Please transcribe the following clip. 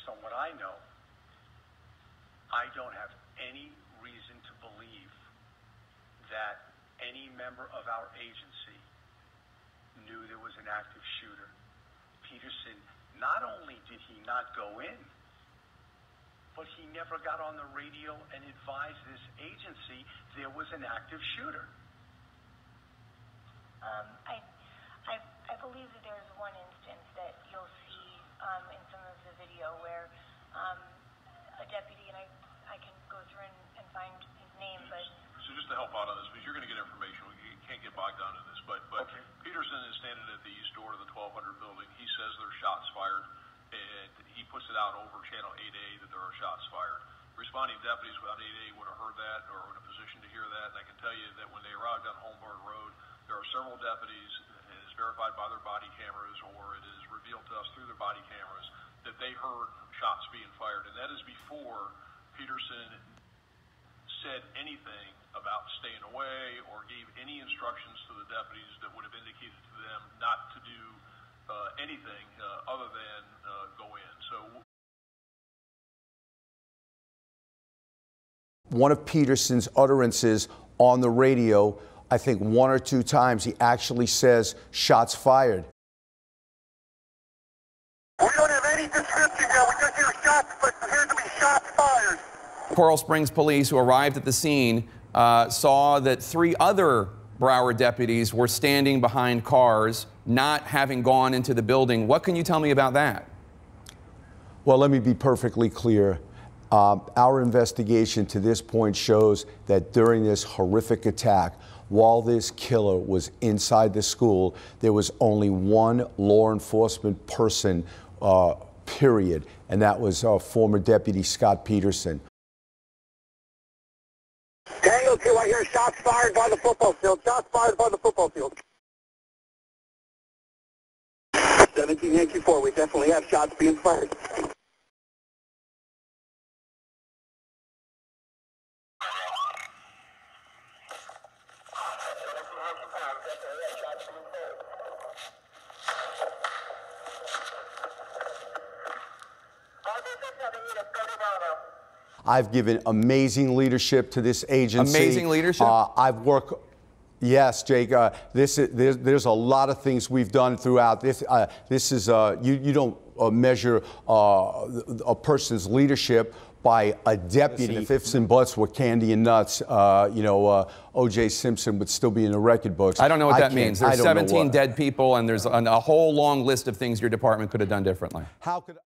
based on what I know, I don't have any reason to believe that any member of our agency knew there was an active shooter. Peterson, not only did he not go in, but he never got on the radio and advised this agency there was an active shooter. I believe that there's one instance that you'll see in some of the video where a deputy, and I can go through and find his name, but... So just to help out on this, because you're going to get information, you can't get bogged down in this, but okay. Peterson is standing at the east door of the 1200 building. He says there's shots fired, and he puts it out over channel 8A that there are shots fired. Responding deputies without 8A would have heard that or in a position to hear that, and I can tell you that when they arrived on Holmberg Road, there are several deputies, it is verified by their body cameras, or it is revealed to us through their body cameras, that they heard shots being fired. And that is before Peterson said anything about staying away or gave any instructions to the deputies that would have indicated to them not to do anything other than go in. So one of Peterson's utterances on the radio, I think 1 or 2 times, he actually says, shots fired. We don't have any description yet. We just hear shots, but there appears to be shots fired. Coral Springs police, who arrived at the scene, saw that 3 other Broward deputies were standing behind cars, not having gone into the building. What can you tell me about that? Well, let me be perfectly clear. Our investigation to this point shows that during this horrific attack, while this killer was inside the school, there was only one law enforcement person, period, and that was former Deputy Scott Peterson. Tango 2, I hear shots fired by the football field. Shots fired by the football field. 17 Yankee 4, we definitely have shots being fired. I've given amazing leadership to this agency. Amazing leadership? I've worked, yes, Jake, there's a lot of things we've done throughout. This is, you don't measure a person's leadership by a deputy. If ifs and buts were candy and nuts, O.J. Simpson would still be in the record books. I don't know what that means. There's 17 dead people, and there's a whole long list of things your department could have done differently. How could